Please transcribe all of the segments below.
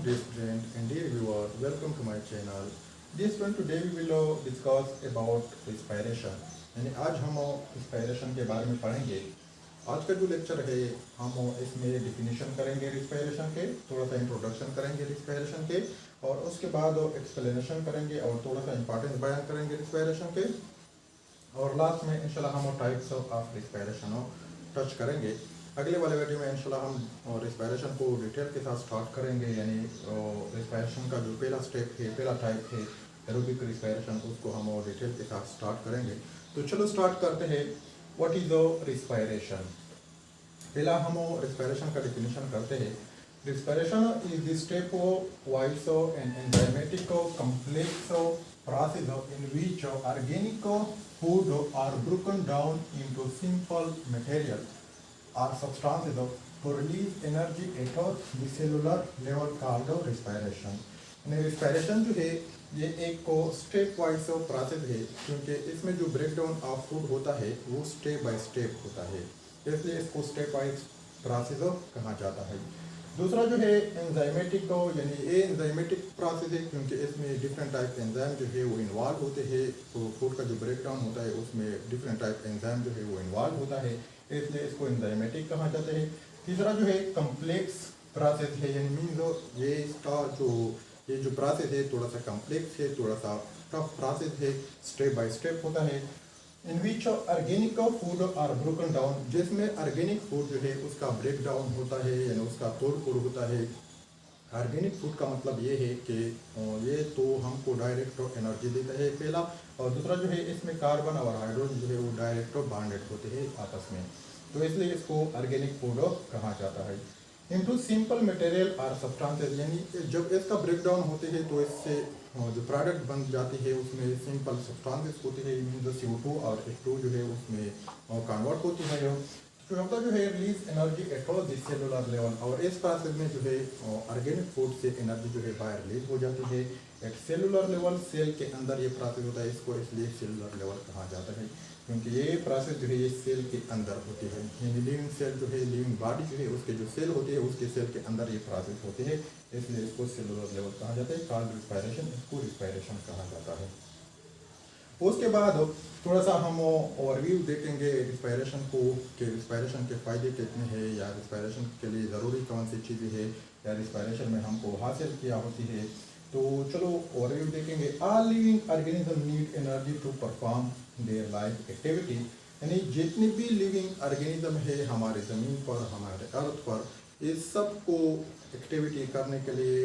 dear student and dear viewer, welcome to my channel. Dear student, today we will discuss about respiration. यानी आज हम respiration के बारे में पढ़ेंगे. आज का जो लेक्चर है हम इसमें डिफिनीशन करेंगे respiration के, थोड़ा सा इंट्रोडक्शन करेंगे respiration के और उसके बाद एक्सप्लेनेशन करेंगे और थोड़ा सा इंपॉर्टेंस बयान करेंगे respiration के और लास्ट में इंशाल्लाह हम टाइप्स ऑफ respiration टच करेंगे. अगले वाले वीडियो में इंशाल्लाह हम रिस्पायरेशन को डिटेल के साथ स्टार्ट करेंगे. यानी रिस्पायरेशन का जो पहला स्टेप है, पहला टाइप है एरोबिक रिस्पायरेशन, उसको हम डिटेल के साथ स्टार्ट करेंगे. तो चलो स्टार्ट करते हैं. What is the respiration? पहला हम रिस्पायरेशन का डिफिनीशन करते हैं. Respiration is the step wise and enzymatic complex process in which organic food are broken down into simple material or substances to release energy at the cellular level called respiration. Respiration जो है ये एक को step wise process है, क्योंकि इसमें जो break down of food होता है वो स्टेप बाय स्टेप होता है, इसलिए इसको स्टेप वाइज प्रोसेस कहा जाता है. दूसरा जो है एंजाइमेटिक, यानी ये एंजाइमेटिक प्रोसेस है क्योंकि इसमें डिफरेंट टाइप एंजाइम जो है वो इन्वॉल्व होते हैं. तो फूड का जो ब्रेक डाउन होता है उसमें डिफरेंट टाइप एंजाइम जो है वो इन्वॉल्व होता है, इसलिए इसको एंजाइमेटिक कहा जाता है. तीसरा जो है कम्प्लेक्स प्रोसेस है, यानी मीन्स ये इसका जो प्रोसेस है थोड़ा सा कम्प्लेक्स है, थोड़ा सा टफ प्रोसेस है, स्टेप बाय स्टेप होता है. In which organic food are broken down, जिसमें ऑर्गेनिक फूड जो है उसका ब्रेक डाउन होता है, यानी उसका तोड़ फोड़ होता है. ऑर्गेनिक फूड का मतलब ये है कि ये तो हमको डायरेक्ट एनर्जी देता है पहला, और दूसरा जो है इसमें कार्बन और हाइड्रोजन जो है वो डायरेक्ट बॉन्डेड होते हैं आपस में, तो इसलिए इसको ऑर्गेनिक फूड कहा जाता है. इनटू सिंपल मटेरियल और सब्सटेंसेस, यानी जब इसका ब्रेक डाउन होते हैं तो इससे जो प्रोडक्ट बन जाती है उसमें सिंपल सब्सटेंसेस होते हैं, मीन CO2 और H2 जो है उसमें कन्वर्ट होती है. जो होता जो है release energy at the cellular level, और इस प्रोसेस में जो है ऑर्गेनिक फूड से एनर्जी जो है बाहर रिलीज हो जाती है एट सेलुलर लेवल. सेल के अंदर ये प्रोसेस होता है, इसको इसलिए सेलुलर लेवल कहा जाता है क्योंकि ये प्रोसेस जो है ये सेल के अंदर होती है. यानी लिविंग सेल जो है, लिविंग बॉडी जो है उसके जो सेल होती है उसके सेल के अंदर ये प्रोसेस होते हैं, इसलिए इसको सेलुलर लेवल कहा जाता है. कॉल्ड रिस्पायरेशन, इसको रिस्पायरेशन कहा जाता है. उसके बाद थोड़ा सा हम ओवरव्यू देखेंगे रिस्पायरेशन को, कि रिस्पायरेशन के फ़ायदे कितने हैं, या रिस्पायरेशन के लिए ज़रूरी कौन सी चीज़ें हैं, या रिस्पायरेशन में हमको हासिल किया होती है. तो चलो ओवरव्यू देखेंगे. All living organism need energy to perform their life activity, यानी जितनी भी लिविंग ऑर्गेनिज्म है हमारे ज़मीन पर, हमारे अर्थ पर, ये सबको एक्टिविटी करने के लिए,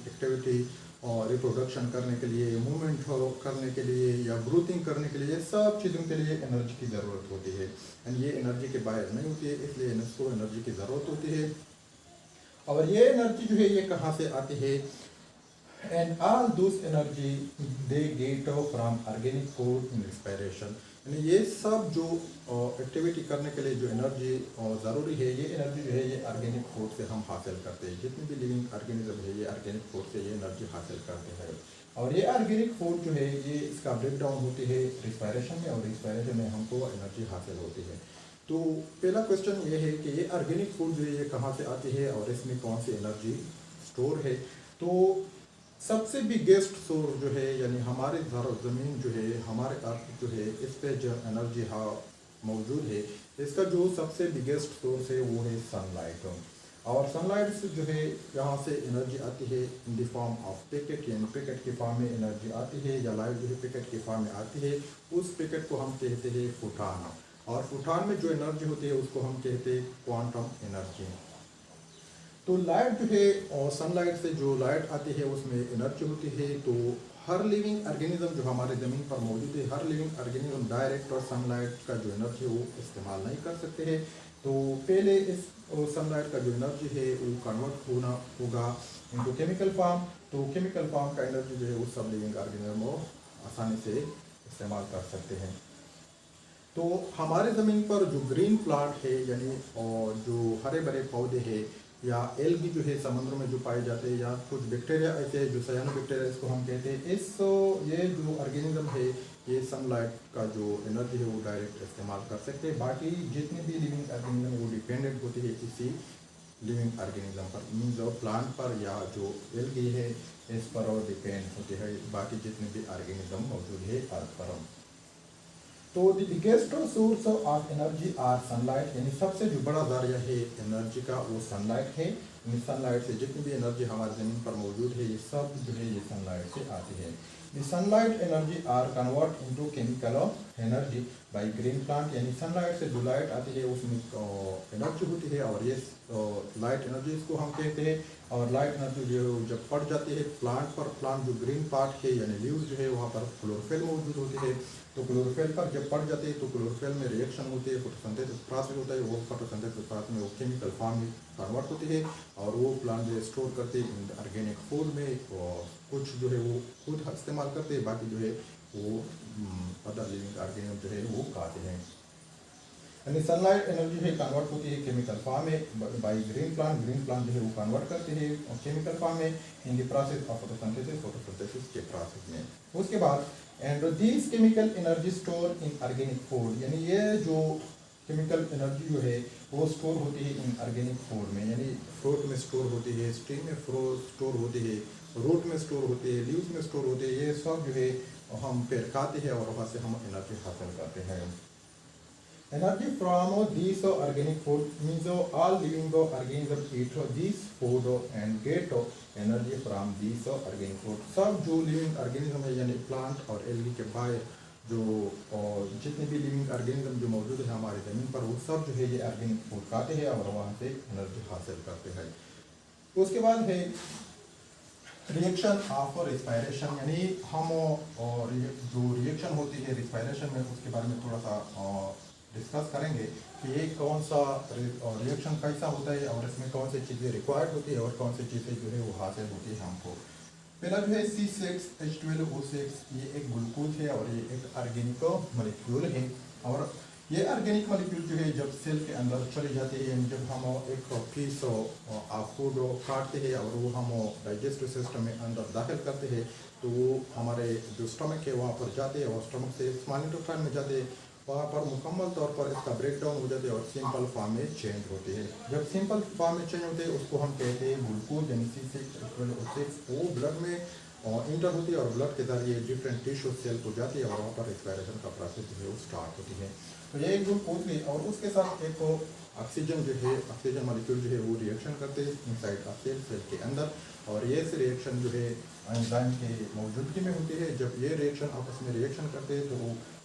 एक्टिविटी और रिप्रोडक्शन करने के लिए, मूवमेंट करने के लिए या ग्रोथिंग करने के लिए, सब चीज़ों के लिए एनर्जी की ज़रूरत होती है. एंड ये एनर्जी के बाहर नहीं होती है, इसलिए इसको एनर्जी की ज़रूरत होती है. और ये एनर्जी जो है ये कहाँ से आती है? And all those energy they get from organic food in respiration, यानी ये सब जो एक्टिविटी करने के लिए जो एनर्जी ज़रूरी है, ये एनर्जी जो है ये ऑर्गेनिक फूड से हम हासिल करते हैं. जितनी भी लिविंग ऑर्गेनिज्म है ये ऑर्गेनिक फूड से ये एनर्जी हासिल करते हैं. और ये ऑर्गेनिक फूड जो है ये इसका ब्रेक डाउन होती है रिस्पायरेशन में, और रिस्पायरेशन में हमको एनर्जी हासिल होती है. तो पहला क्वेश्चन ये है कि ये ऑर्गेनिक फूड जो है ये कहाँ से आती है और इसमें कौन सी एनर्जी स्टोर है. तो सबसे बिगेस्ट सोर्स जो है, यानी हमारे ज़मीन जो है, हमारे अर्थ जो है, इस पे जो एनर्जी मौजूद है, इसका जो सबसे बिगेस्ट सोर्स है वो है सनलाइट. और सनलाइट से जो है यहाँ से एनर्जी आती है in the form of packet, यानी पैकेट के फॉर्म में एनर्जी आती है, या लाइट जो है पैकेट के फॉर्म में आती है. उस पैकेट को हम कहते हैं फोटॉन, और फोटॉन में जो एनर्जी होती है उसको हम कहते हैं क्वांटम एनर्जी. तो लाइट जो है और सनलाइट से जो लाइट आती है उसमें एनर्जी होती है. तो हर लिविंग ऑर्गेनिज्म जो हमारे ज़मीन पर मौजूद है, हर लिविंग ऑर्गेनिज्म डायरेक्ट और सनलाइट का जो एनर्जी है वो इस्तेमाल नहीं कर सकते हैं. तो पहले इस सनलाइट का जो एनर्जी है वो कन्वर्ट होगा इनटू केमिकल फॉर्म. तो केमिकल फॉर्म का एनर्जी जो है वो सब लिविंग ऑर्गेनिज्म आसानी से इस्तेमाल कर सकते हैं. तो हमारे ज़मीन पर जो ग्रीन प्लांट है, यानी और जो हरे भरे पौधे हैं, या एल्गी जो है समुद्र में जो पाए जाते हैं, या कुछ बैक्टीरिया ऐसे हैं जो साइनो बैक्टीरिया इसको हम कहते हैं, ये जो ऑर्गेनिज्म है ये सनलाइट का जो एनर्जी है वो डायरेक्ट इस्तेमाल कर सकते हैं. बाकी जितनी भी लिविंग ऑर्गेनिज्म वो डिपेंडेंट होती है इसी लिविंग ऑर्गेनिज्म पर, मीन्स जो प्लांट पर या जो एल्गी है इस पर और डिपेंड होते हैं बाकी जितने भी ऑर्गेनिज्म मौजूद है अर्थ पर। तो the biggest source of energy are sunlight, यानी सबसे जो बड़ा जरिया है एनर्जी का वो सनलाइट है। सनलाइट से जितनी भी एनर्जी हमारे ज़मीन पर मौजूद है ये सब जो है ये सनलाइट से आती है। The sunlight energy are convert into chemical energy by green plant, यानी सनलाइट से जो लाइट आती है उसमें एनर्जी होती है और ये लाइट एनर्जी इसको हम कहते हैं। और लाइट एनर्जी जो जब पड़ जाती है प्लांट पर, प्लांट जो ग्रीन पार्ट है यानी लीव्स जो है वहाँ पर क्लोरोफिल मौजूद होती है, तो क्लोरोफिल पर जब पड़ जाते हैं तो क्लोरोफिल में रिएक्शन होती है, फोटोसिंथेसिस प्रोसेस होता है, वो फोटोसिंथेसिस प्रोसेस में वो केमिकल फॉर्म में कन्वर्ट होती है और वो प्लांट जो है स्टोर करते हैं ऑर्गेनिक फूड में, और कुछ जो है वो खुद इस्तेमाल करते हैं, बाकी जो है वो अदर लिविंग ऑर्गेनिज्म जो है वो खाते हैं। यानी सनलाइट एनर्जी है कन्वर्ट होती है केमिकल फॉर्म में bye green plant, green plant जो है वो कन्वर्ट करते हैं केमिकल फॉर्म में in the process of photosynthesis, photosynthesis के प्रोसेस में। उसके बाद and this chemical energy store in organic food, यानी ये जो केमिकल एनर्जी जो है वो स्टोर होती है इन ऑर्गेनिक फूड में, यानी फ्रूट में स्टोर होती है, स्ट्रीम में स्टोर होती है, रूट में स्टोर होती है, लीव्स में स्टोर होती है, ये सब जो है हम पेड़ खाते हैं और वहाँ से हम एनर्जी हासिल करते हैं। Energy from these organic food means all living organisms eat this food and get energy from these organic food। सब जो लिविंग ऑर्गेनिज्म है यानी प्लांट और एल्गी के बाहर जो जितने भी लिविंग ऑर्गेनिज्म जो मौजूद है हमारे ज़मीन पर वो सब जो है ये ऑर्गेनिक फूड खाते हैं और वहाँ से एनर्जी हासिल करते हैं। उसके बाद है रिएक्शन ऑफ रिस्पायरेशन, यानी हम और जो रिएक्शन होती है रिस्पायरेशन में उसके बारे में थोड़ा सा डिस्कस करेंगे कि ये कौन सा रिएक्शन कैसा होता है और इसमें कौन सी चीज़ें रिक्वायर्ड होती है और कौन सी चीज़ें जो है वो हासिल होती है हमको। पहला जो है C6H12O6, ये एक ग्लूकोज है और ये एक ऑर्गेनिक मॉलिक्यूल है। और ये ऑर्गेनिक मॉलिक्यूल जो है जब सेल के अंदर चले जाते हैं, जब हम एक पीस फूड काटते हैं और वो हम डाइजेस्टिव सिस्टम में अंदर दाखिल करते हैं तो वो हमारे जो स्टमक है वहाँ पर जाते हैं और स्टमक से स्मॉल इंटेस्टाइन में जाते हैं, वहाँ पर मुकम्मल तौर पर इसका ब्रेक डाउन हो जाते हैं और सिंपल फॉर्म में चेंज होते हैं। जब सिंपल फॉर्म में चेंज होते हैं उसको हम कहते हैं ग्लूकोज, यानी C6H12O6, वो ब्लड में इंटर होती है और ब्लड के जरिए डिफरेंट टिश्यू सेल को जाती है और वहाँ पर रिस्पायरेशन का प्रोसेस जो है वो स्टार्ट होती है। तो ये एक ग्लूकोज है और उसके साथ एक ऑक्सीजन जो है, ऑक्सीजन मॉलिक्यूल जो है वो रिएक्शन करते हैं इनसाइड सेल के अंदर, और ये रिएक्शन जो है एंजाइम के मौजूदगी में होती है। जब ये रिएक्शन आपस में रिएक्शन करते हैं तो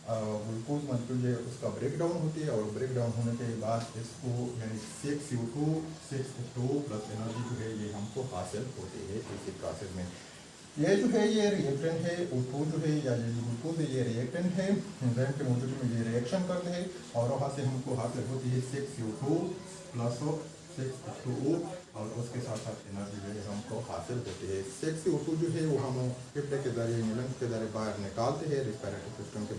ग्लूकोज मॉलिक्यूल जो है उसका ब्रेक डाउन होती है और ब्रेक डाउन होने के बाद इसको यानी 6CO2 6H2O प्लस एनर्जी जो है ये हमको हासिल होती है इसी प्रोसेस में। ये जो है ये रिएक्टेंट है, O2 जो है या ये ग्लूकोज है ये रिएक्टेंट है, एंजाइम के मौजूदगी में ये रिएक्शन करते हैं और वहाँ से हमको हासिल होती है 6CO2 प्लस 6H2O और उसके साथ साथ एनर्जी जो है हमको हासिल होती है। 6CO2 जो है वो हम फेफड़े के जरिए लंग्स के जरिए बाहर निकालते हैं, रिस्पिरेटरी सिस्टम के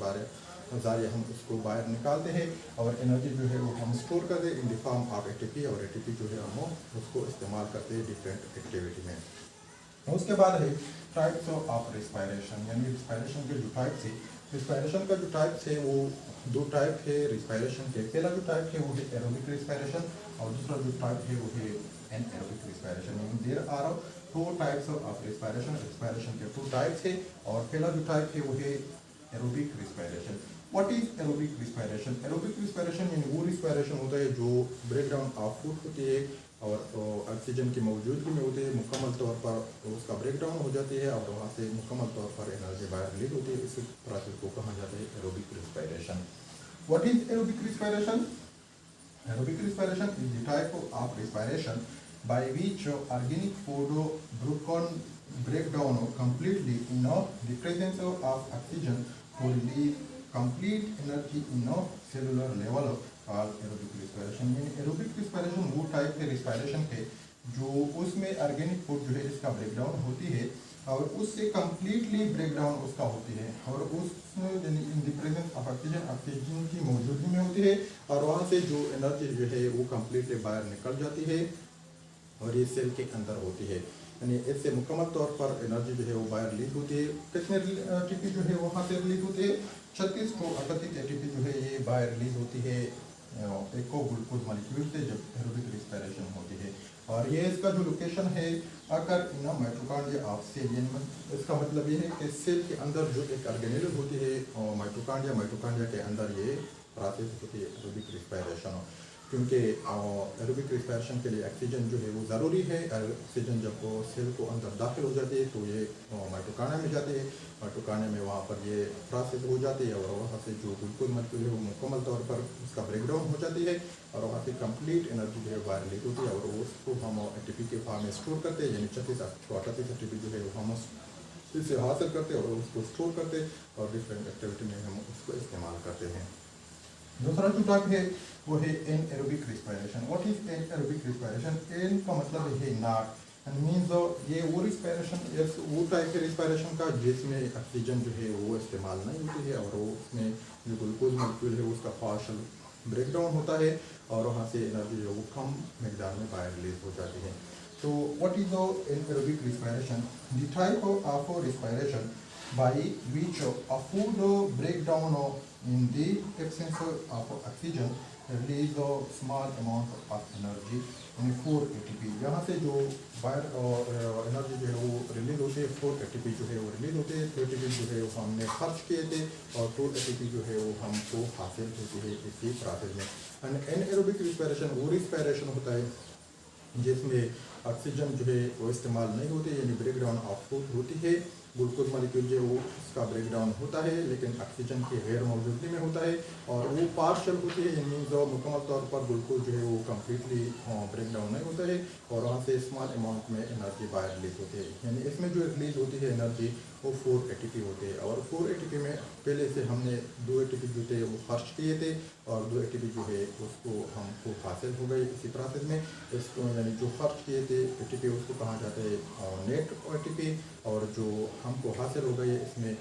जरिए हम उसको बाहर निकालते हैं और एनर्जी जो है वो हम स्टोर करते हैं in the form of ATP, और ATP जो है हम उसको इस्तेमाल करते हैं डिफरेंट एक्टिविटी में। उसके बाद है टाइप्स ऑफ रिस्पायरेशन, यानी रिस्पायरेशन के जो टाइप्स है, रिस्पायरेशन का जो टाइप्स है वो दो टाइप है रिस्पायरेशन के। पहला जो टाइप है वो है एरोबिक रिस्पायरेशन और दूसरा जो टाइप है वो है anaerobic respiration. There are two types of respiration, respiration के टू टाइप्स है और पहला जो टाइप है वो है aerobic respiration. What is aerobic respiration? Aerobic respiration यानी वो रिस्पायरेशन होता है जो ब्रेक डाउन ऑफ फूड होती है और ऑक्सीजन की मौजूदगी में होती है, मुकम्मल तौर पर उसका ब्रेक डाउन हो जाती है और वहाँ से मुकम्मल तौर पर एनर्जी बाहर रिलीज होती है। इस प्रोसेस को कहा जाता है aerobic respiration. What is aerobic respiration? Aerobic respiration is the type of respiration by which organic food break down completely in the presence of oxygen to release complete energy in cellular level called aerobic respiration। यानी aerobic respiration वो type है respiration के जो उसमें organic food जो है इसका breakdown होती है और उससे कम्प्लीटली ब्रेकडाउन उसका होती है और उसमें यानी in the presence of oxygen, oxygen की मौजूदगी में होती है और वहाँ से जो एनर्जी जो है वो कम्प्लीटली बाहर निकल जाती है और ये सेल के अंदर होती है। यानी इससे मुकम्मल तौर पर एनर्जी जो है वो बाहर रिलीज होती है। कितने ATP जो है वहाँ से रिलीज होती है? 36 को 38 ATP जो है ये बाहर रिलीज होती है एक ग्लूकोज मॉलिक्यूल से जब एरोबिक रिस्पायरेशन होती है। और ये इसका जो लोकेशन है अगर ना माइटोकॉन्ड्रिया ऑफ सेल, यानी इसका मतलब ये है कि सेल के अंदर जो एक ऑर्गेनेल होती है माइटोकॉन्ड्रिया के अंदर ये प्रोसेस होती है एरोबिक रिस्पायरेशन। क्योंकि एरोबिक रिस्पायरेशन के लिए ऑक्सीजन जो है वो ज़रूरी है। ऑक्सीजन जब वो सेल को अंदर दाखिल हो जाती है तो ये माइटोकॉन्ड्रिया में जाती है। माइटोकॉन्ड्रिया में वहाँ पर ये प्रोसेस हो जाती है और वहाँ से जो ग्लूकोज मॉलिक्यूल है वो मुकम्मल तौर पर उसका ब्रेकडाउन हो जाती है और वहाँ से कंप्लीट एनर्जी जो है बाहर रिलीज होती है और उसको हम ATP के फॉर्म में स्टोर करते हैं, यानी 38 ATP जो है वो हम इससे हासिल करते हैं और उसको स्टोर करते हैं और डिफरेंट एक्टिविटी में हम उसको इस्तेमाल करते हैं। दूसरा जो टॉपिक है वो है anaerobic respiration. What is anaerobic respiration? An का मतलब है नॉट एंड मीन्स ये वो रिस्पायरेशन, वो टाइप के रिस्पायरेशन का जिसमें ऑक्सीजन जो है वो इस्तेमाल नहीं होती है और वो उसमें जो ग्लूकोज मॉलिक्यूल है उसका पार्शियल ब्रेकडाउन होता है और वहाँ से एनर्जी जो वो कम मकदार में बाहर रिलीज हो जाती है। तो what is anaerobic respiration? The type of respiration by which a food breakdown in the absence of oxygen release a small amount of energy in 4 ATP। यहाँ से जो बाहर एनर्जी जो है वो रिलीज होती है 4 ATP जो है वो रिलीज होते हैं। 2 ATP जो है वो हमने खर्च किए थे और 2 ATP जो है वो हमको हासिल होती है इसी प्रोसेस में। एंड एनएरोबिक रिस्पायरेशन वो रिस्पायरेशन होता है जिसमें ऑक्सीजन जो है वो इस्तेमाल नहीं होती, यानी ब्रेकडाउन ऑफ फूड होती है। ग्लूकोज मॉलिक्यूल जो है वो उसका ब्रेकडाउन होता है लेकिन ऑक्सीजन की गैर मौजूदगी में होता है और वो पार्शियल होती है, यानी जो मुकम्मल तौर पर ग्लूकोज जो है वो कम्प्लीटली ब्रेकडाउन नहीं होता है और वहाँ से स्मॉल अमाउंट में एनर्जी बाहर रिलीज होती है। यानी इसमें जो रिलीज होती है एनर्जी वो 4 ATP होते हैं और 4 ATP में पहले से हमने 2 ATP जो थे वो खर्च किए थे और 2 ATP जो है उसको हमको हासिल हो गए इसी प्रोसेस में। इसको यानी जो खर्च किए थे ATP उसको कहा जाता है नेट ATP और जो हमको हासिल हो गए इसमें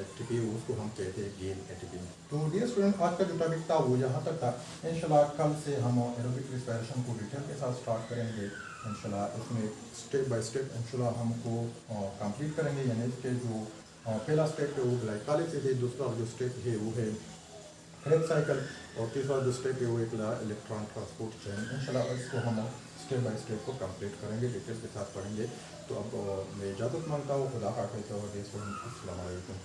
ATP उसको हम कहते हैं गेन ATP। तो डियर स्टूडेंट, आज का जो टॉपिक था वो यहाँ तक था। इंशाल्लाह कल से हम एरोबिक रिस्पायरेशन को डिटेल के साथ स्टार्ट करेंगे इंशाल्लाह। इसमें स्टेप बाय स्टेप इंशाल्लाह हमको कंप्लीट करेंगे, यानी इसके जो पहला स्टेप है वो ग्लाइकोलाइसिस है, दूसरा जो स्टेप है वो है क्रेब साइकिल और तीसरा जो स्टेप है वो एक इलेक्ट्रॉन ट्रांसपोर्ट चेन। इंशाल्लाह इसको हम स्टेप बाय स्टेप को कंप्लीट करेंगे, डिटेल के साथ पढ़ेंगे। तो अब मैं इजाज़त मांगता हूँ, खुदा हाफ़िज़ और अस्सलाम वालेकुम।